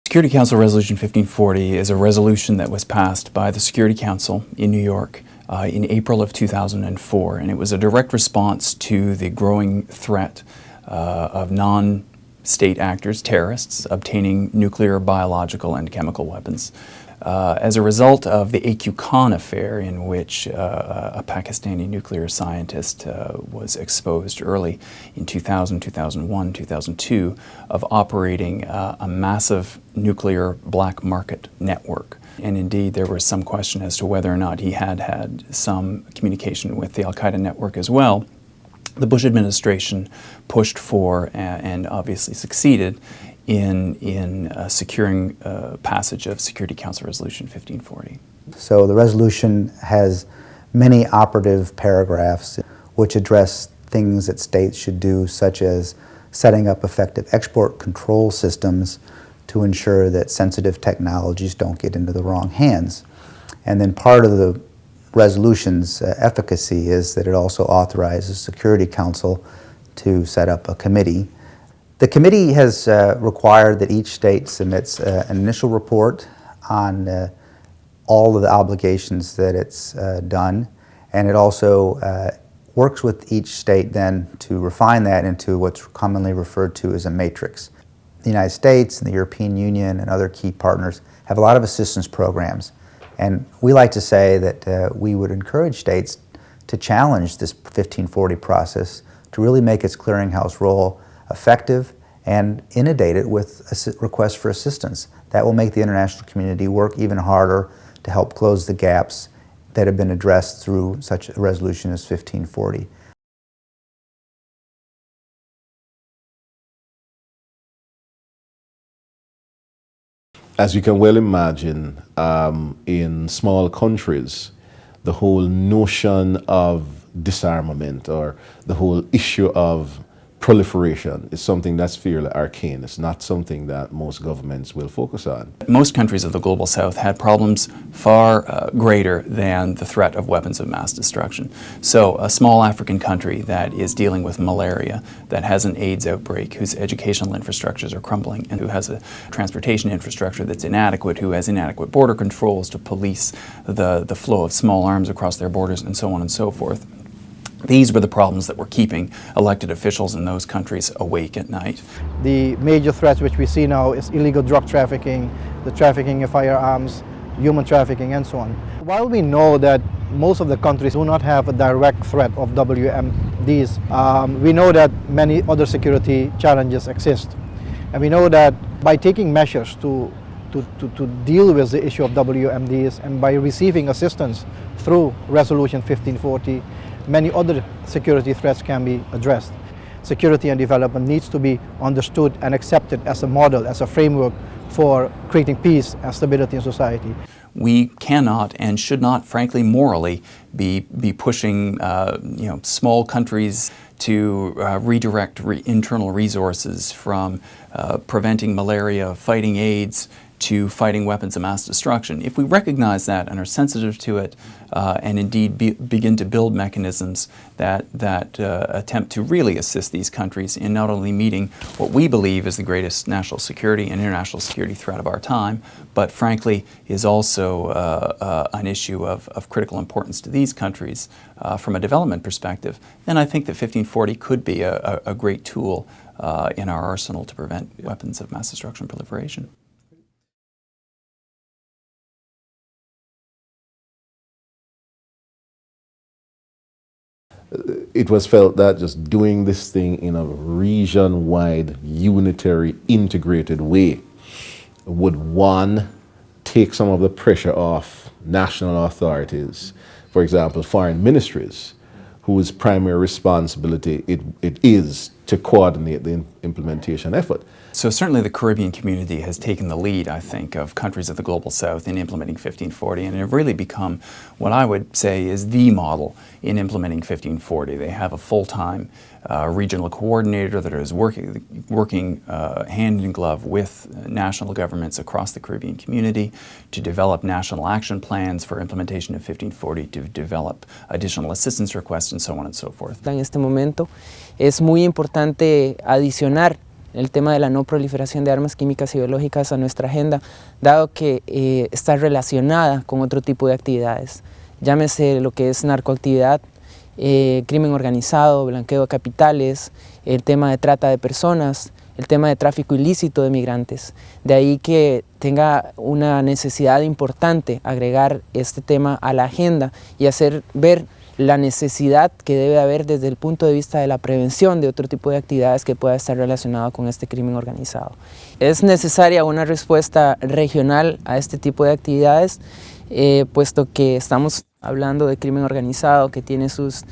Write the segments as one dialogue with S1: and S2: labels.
S1: Security Council Resolution 1540 is a resolution that was passed by the Security Council in New York in April of 2004, and it was a direct response to the growing threat of non-state actors, terrorists, obtaining nuclear, biological, and chemical weapons. As a result of the A.Q. Khan affair, in which a Pakistani nuclear scientist was exposed early in 2000, 2001, 2002, of operating a massive nuclear black market network. And indeed, there was some question as to whether or not he had had some communication with the Al-Qaeda network as well. The Bush administration pushed for, and obviously succeeded, in securing passage of Security Council Resolution 1540.
S2: So the resolution has many operative paragraphs which address things that states should do, such as setting up effective export control systems to ensure that sensitive technologies don't get into the wrong hands. And then part of the resolution's efficacy is that it also authorizes Security Council to set up a committee. The committee has required that each state submits an initial report on all of the obligations that it's done, and it also works with each state then to refine that into what's commonly referred to as a matrix. The United States and the European Union and other key partners have a lot of assistance programs, and we like to say that we would encourage states to challenge this 1540 process to really make its clearinghouse role effective and inundate it with requests for assistance. That will make the international community work even harder to help close the gaps that have been addressed through such a resolution as 1540.
S3: As you can well imagine, in small countries, the whole notion of disarmament or the whole issue of proliferation is something that's fairly arcane. It's not something that most governments will focus on.
S1: Most countries of the Global South had problems far greater than the threat of weapons of mass destruction. So a small African country that is dealing with malaria, that has an AIDS outbreak, whose educational infrastructures are crumbling, and who has a transportation infrastructure that's inadequate, who has inadequate border controls to police the flow of small arms across their borders, and so on and so forth. These were the problems that were keeping elected officials in those countries awake at night.
S4: The major threats which we see now is illegal drug trafficking, the trafficking of firearms, human trafficking, and so on. While we know that most of the countries do not have a direct threat of WMDs, we know that many other security challenges exist. And we know that by taking measures to deal with the issue of WMDs and by receiving assistance through Resolution 1540, many other security threats can be addressed. Security and development needs to be understood and accepted as a model, as a framework for creating peace and stability in society.
S1: We cannot and should not, frankly, morally, be pushing small countries to redirect internal resources from preventing malaria, fighting AIDS, to fighting weapons of mass destruction. If we recognize that and are sensitive to it, and indeed begin to build mechanisms that attempt to really assist these countries in not only meeting what we believe is the greatest national security and international security threat of our time, but frankly is also an issue of critical importance to these countries from a development perspective, then I think that 1540 could be a great tool in our arsenal to prevent weapons of mass destruction proliferation.
S3: It was felt that just doing this thing in a region-wide, unitary, integrated way would, one, take some of the pressure off national authorities, for example, foreign ministries, whose primary responsibility it is to coordinate the implementation effort.
S1: So certainly the Caribbean community has taken the lead, I think, of countries of the Global South in implementing 1540, and have really become what I would say is the model in implementing 1540. They have a full-time regional coordinator that is working hand in glove with national governments across the Caribbean community to develop national action plans for implementation of 1540, to develop additional assistance requests, and so on and so forth.
S5: En este momento es muy importante adicionar el tema de la no proliferación de armas químicas y biológicas a nuestra agenda, dado que está relacionada con otro tipo de actividades. Llámese lo que es narcoactividad, crimen organizado, blanqueo de capitales, el tema de trata de personas, el tema de tráfico ilícito de migrantes. De ahí que tenga una necesidad importante agregar este tema a la agenda y hacer ver la necesidad que debe haber desde el punto de vista de la prevención de otro tipo de actividades que pueda estar relacionado con este crimen organizado. Es necesaria una respuesta regional a este tipo de actividades, puesto que estamos hablando de crimen organizado que tiene sus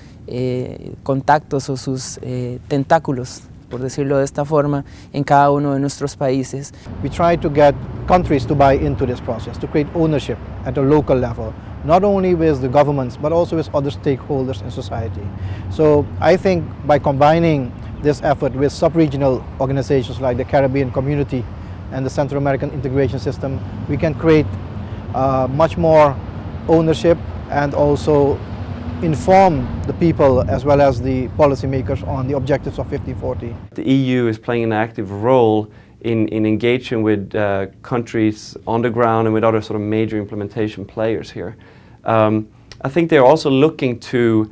S5: contactos o sus tentáculos, por decirlo de esta forma, en cada uno de nuestros países.
S4: We try to get countries to buy into this process, to create ownership at a local level, not only with the governments, but also with other stakeholders in society. So I think by combining this effort with sub-regional organizations like the Caribbean Community and the Central American Integration System, we can create much more ownership and also inform the people as well as the policymakers on the objectives of 1540.
S6: The EU is playing an active role in engaging with countries on the ground and with other sort of major implementation players here. I think they're also looking to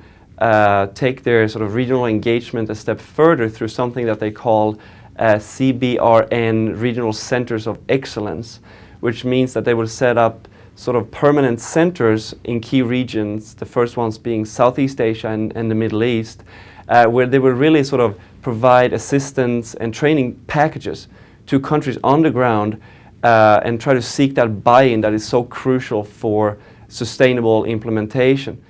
S6: take their sort of regional engagement a step further through something that they call CBRN, Regional Centers of Excellence, which means that they will set up sort of permanent centers in key regions, the first ones being Southeast Asia and the Middle East, where they will really sort of provide assistance and training packages to countries on the ground and try to seek that buy-in that is so crucial for sustainable implementation.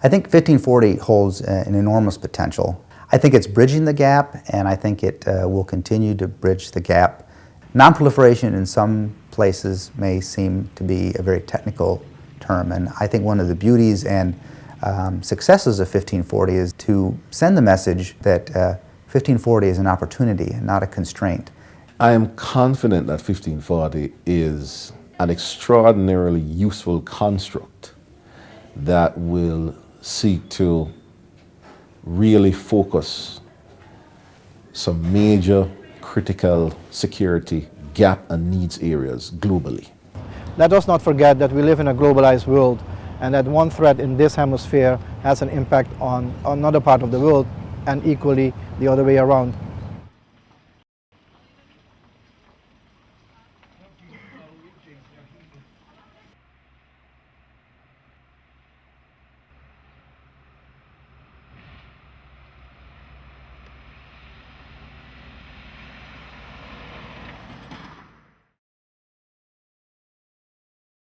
S2: I think 1540 holds an enormous potential. I think it's bridging the gap, and I think it will continue to bridge the gap. Non-proliferation in some places may seem to be a very technical term, and I think one of the beauties and successes of 1540 is to send the message that 1540 is an opportunity and not a constraint.
S3: I am confident that 1540 is an extraordinarily useful construct that will seek to really focus some major critical security gap and needs areas globally.
S4: Let us not forget that we live in a globalized world and that one threat in this hemisphere has an impact on another part of the world and equally the other way around.